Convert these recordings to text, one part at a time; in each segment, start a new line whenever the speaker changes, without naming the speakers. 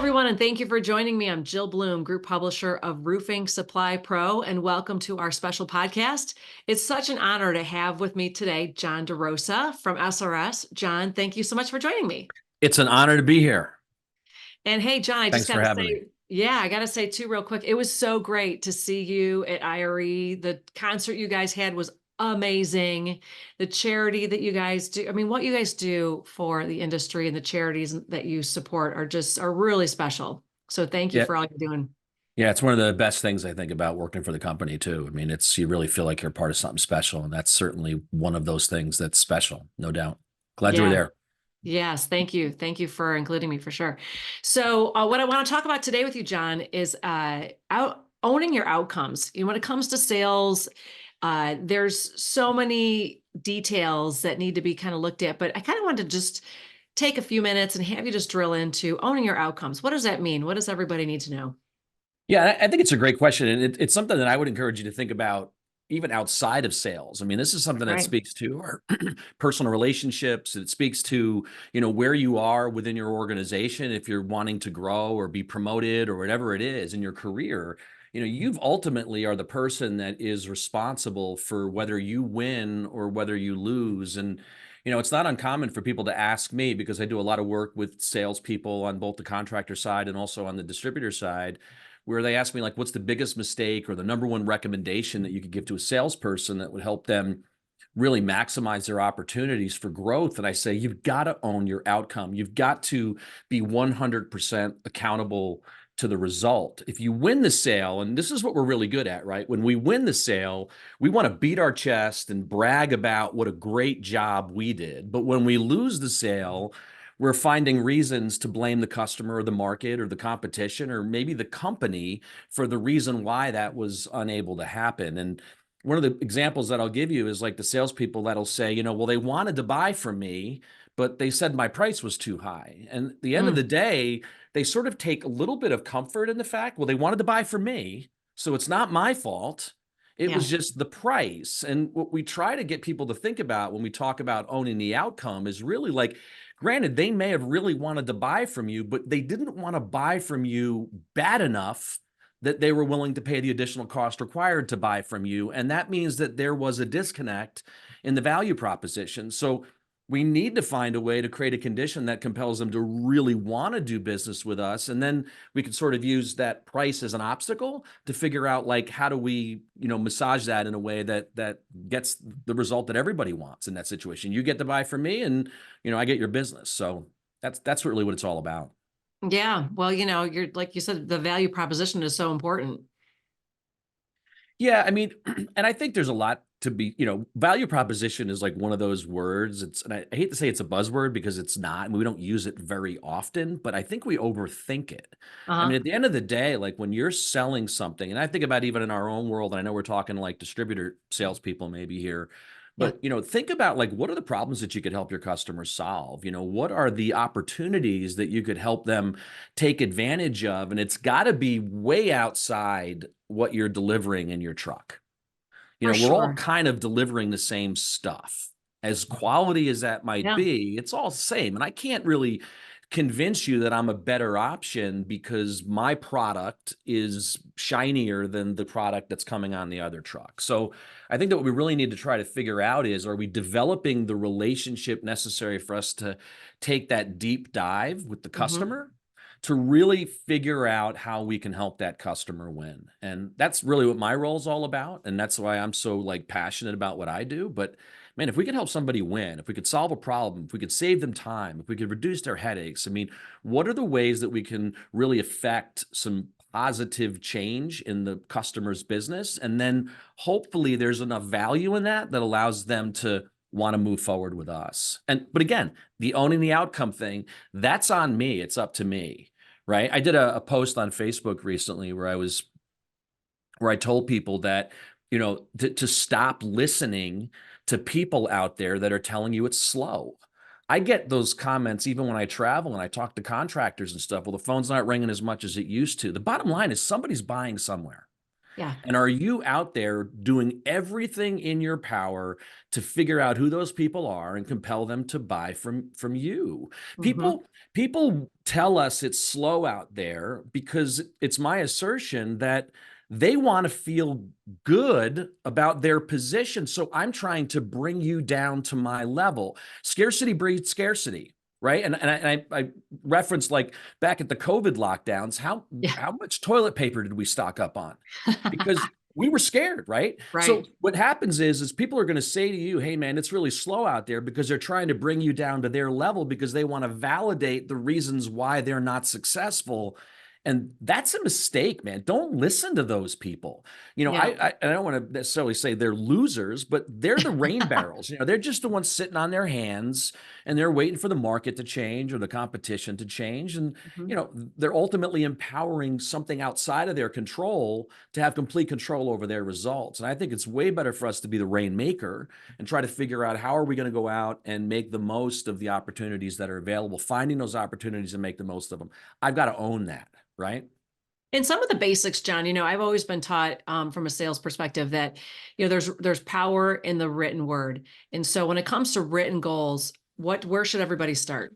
everyone, and thank you for joining me. I'm Jill Bloom, Group Publisher of Roofing Supply Pro, and welcome to our special podcast. It's such an honor to have with me today John DeRosa from SRS. John, thank you so much for joining me.
It's an honor to be here.
And hey, John, I just
Thanks
got
for
to
having me.
say, yeah, I got to say too, real quick, it was so great to see you at IRE. The concert you guys had was amazing. The charity that you guys do, I mean, what you guys do for the industry and the charities that you support are really special. So thank you
Yeah,
for all you're doing.
yeah, it's one of the best things I think about working for the company too. I mean, you really feel like you're part of something special, and that's certainly one of those things that's special, no doubt. Glad you were
Yeah.
there.
Yes, thank you. Thank you for including me for sure. So, what I want to talk about today with you, John, is owning your outcomes. When it comes to sales, there's so many details that need to be kind of looked at, but I kind of wanted to just take a few minutes and have you just drill into owning your outcomes. What does that mean? What does everybody need to know?
Yeah, I think it's a great question, and it's something that I would encourage you to think about even outside of sales. I mean, this is something that
Right.
speaks to our personal relationships. It speaks to, where you are within your organization. If you're wanting to grow or be promoted or whatever it is in your career, you've ultimately are the person that is responsible for whether you win or whether you lose. And, it's not uncommon for people to ask me, because I do a lot of work with salespeople on both the contractor side and also on the distributor side, where they ask me, like, what's the biggest mistake or the number one recommendation that you could give to a salesperson that would help them really maximize their opportunities for growth. And I say, you've got to own your outcome. You've got to be 100% accountable to the result. If you win the sale, and this is what we're really good at, right? When we win the sale, we want to beat our chest and brag about what a great job we did. But when we lose the sale, we're finding reasons to blame the customer or the market or the competition or maybe the company for the reason why that was unable to happen. And one of the examples that I'll give you is like the salespeople that'll say, well, they wanted to buy from me, but they said my price was too high. And at the end of the day, they sort of take a little bit of comfort in the fact, well, they wanted to buy from me, so it's not my fault. It
Yeah.
was just the price. And what we try to get people to think about when we talk about owning the outcome is really like, granted, they may have really wanted to buy from you, but they didn't want to buy from you bad enough that they were willing to pay the additional cost required to buy from you. And that means that there was a disconnect in the value proposition. So we need to find a way to create a condition that compels them to really want to do business with us. And then we can sort of use that price as an obstacle to figure out, like, how do we, massage that in a way that gets the result that everybody wants in that situation. You get to buy from me, and, I get your business. So that's really what it's all about.
Yeah. Well, you're like you said, the value proposition is so important.
Yeah, I mean, and I think there's a lot to be, value proposition is like one of those words. And I hate to say it's a buzzword because it's not, and we don't use it very often, but I think we overthink it. I mean,
Uh-huh.
at the end of the day, like when you're selling something, and I think about even in our own world, and I know we're talking like distributor salespeople maybe here,
Yeah.
but, think about, like, what are the problems that you could help your customers solve? What are the opportunities that you could help them take advantage of? And it's got to be way outside what you're delivering in your truck.
For
We're all
sure.
kind of delivering the same stuff. As quality as that might
Yeah.
be, it's all the same. And I can't really convince you that I'm a better option because my product is shinier than the product that's coming on the other truck. So I think that what we really need to try to figure out is, are we developing the relationship necessary for us to take that deep dive with the
Hmm.
customer to really figure out how we can help that customer win? And that's really what my role is all about. And that's why I'm so, like, passionate about what I do. But man, if we could help somebody win, if we could solve a problem, if we could save them time, if we could reduce their headaches, I mean, what are the ways that we can really affect some positive change in the customer's business? And then hopefully there's enough value in that that allows them to want to move forward with us. But again, the owning the outcome thing, that's on me. It's up to me. Right. I did a post on Facebook recently where I told people that, to stop listening to people out there that are telling you it's slow. I get those comments even when I travel and I talk to contractors and stuff. Well, the phone's not ringing as much as it used to. The bottom line is somebody's buying somewhere.
Yeah.
And are you out there doing everything in your power to figure out who those people are and compel them to buy from you?
Hmm.
People tell us it's slow out there because it's my assertion that they want to feel good about their position. So I'm trying to bring you down to my level. Scarcity breeds scarcity, right? And I referenced, like, back at the COVID lockdowns,
Yeah.
how much toilet paper did we stock up on? Because we were scared, right? So
Right.
what happens is people are going to say to you, "Hey, man, it's really slow out there," because they're trying to bring you down to their level because they want to validate the reasons why they're not successful. And that's a mistake, man. Don't listen to those people.
Yeah.
I don't want to necessarily say they're losers, but they're the rain barrels. They're just the ones sitting on their hands, and they're waiting for the market to change or the competition to change. And
Mhm.
they're ultimately empowering something outside of their control to have complete control over their results. And I think it's way better for us to be the rainmaker and try to figure out how are we going to go out and make the most of the opportunities that are available, finding those opportunities and make the most of them. I've got to own that, right?
And some of the basics, John, I've always been taught from a sales perspective that, there's power in the written word. And so when it comes to written goals, where should everybody start?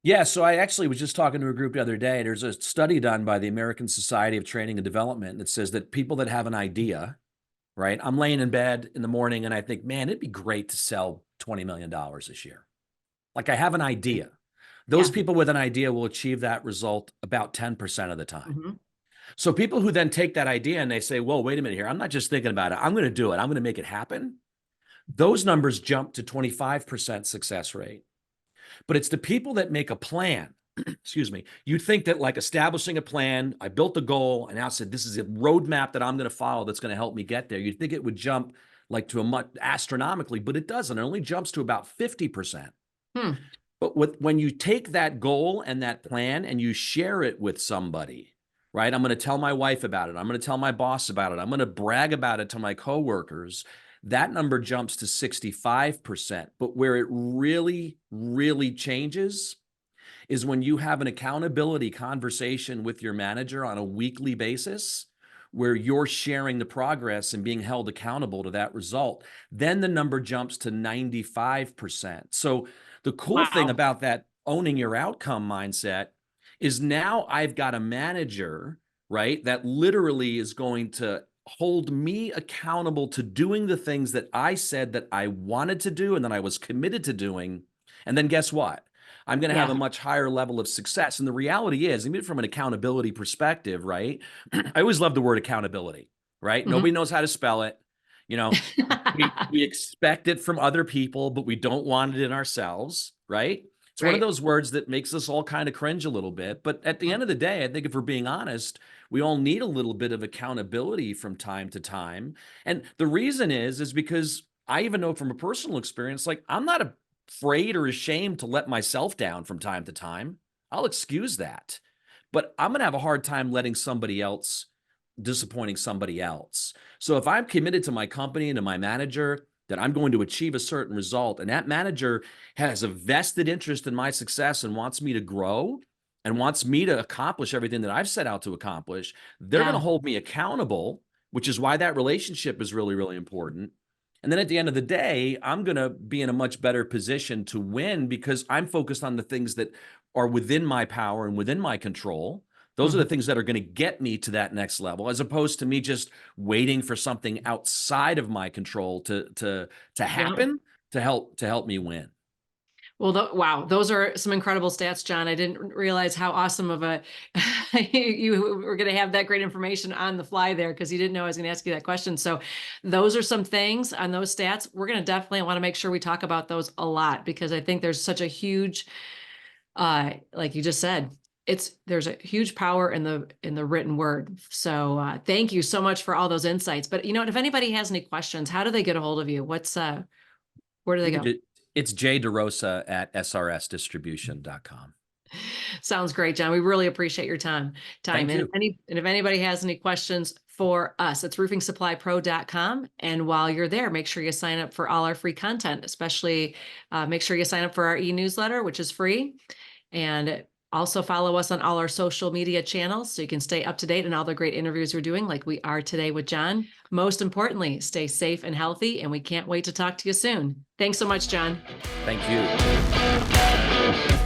Yeah, so I actually was just talking to a group the other day. There's a study done by the American Society of Training and Development that says that people that have an idea, right? I'm laying in bed in the morning and I think, man, it'd be great to sell $20 million this year. Like, I have an idea. Those
Yeah.
people with an idea will achieve that result about 10% of the time.
Hmm.
So people who then take that idea and they say, "Whoa, wait a minute here. I'm not just thinking about it. I'm going to do it. I'm going to make it happen." Those numbers jump to 25% success rate. But it's the people that make a plan. Excuse me. You'd think that, like, establishing a plan, I built a goal and now said, this is a roadmap that I'm going to follow that's going to help me get there. You'd think it would jump like to a much astronomically, but it doesn't. It only jumps to about 50%.
Hmm.
But when you take that goal and that plan and you share it with somebody, right? I'm going to tell my wife about it. I'm going to tell my boss about it. I'm going to brag about it to my coworkers. That number jumps to 65%. But where it really, really changes is when you have an accountability conversation with your manager on a weekly basis, where you're sharing the progress and being held accountable to that result. Then the number jumps to 95%. So the cool thing
Wow.
about that owning your outcome mindset is now I've got a manager, right, that literally is going to hold me accountable to doing the things that I said that I wanted to do and that I was committed to doing. And then guess what? I'm going to have a
Yeah.
much higher level of success. And the reality is, even from an accountability perspective, right? I always love the word accountability, right?
Hmm.
Nobody knows how to spell it. You know, we expect it from other people, but we don't want it in ourselves, right? It's one of
Right.
those words that makes us all kind of cringe a little bit. But at the end of the day, I think if we're being honest, we all need a little bit of accountability from time to time. And the reason is because I even know from a personal experience, like, I'm not afraid or ashamed to let myself down from time to time. I'll excuse that. But I'm going to have a hard time letting somebody else disappointing somebody else. So if I'm committed to my company and to my manager that I'm going to achieve a certain result, and that manager has a vested interest in my success and wants me to grow and wants me to accomplish everything that I've set out to accomplish, they're going to
Yeah.
hold me accountable, which is why that relationship is really, really important. And then at the end of the day, I'm going to be in a much better position to win because I'm focused on the things that are within my power and within my control. Those are the
Mhm.
things that are going to get me to that next level, as opposed to me just waiting for something outside of my control to
Yeah.
happen to help me win.
Well, wow, those are some incredible stats, John. I didn't realize how awesome of a you were going to have that great information on the fly there because you didn't know I was going to ask you that question. So, those are some things on those stats. We're going to definitely want to make sure we talk about those a lot because I think there's such a huge, like you just said, there's a huge power in the written word. So, thank you so much for all those insights. But if anybody has any questions, how do they get a hold of you? Where do they
You can
go?
it's DeRosa at SRSdistribution.com.
Sounds great, John. We really appreciate your time.
Thank
And
you.
if anybody has any questions for us, it's roofingsupplypro.com. And while you're there, make sure you sign up for all our free content, especially make sure you sign up for our e-newsletter, which is free. And Also follow us on all our social media channels so you can stay up to date on all the great interviews we're doing, like we are today with John. Most importantly, stay safe and healthy, and we can't wait to talk to you soon. Thanks so much, John.
Thank you.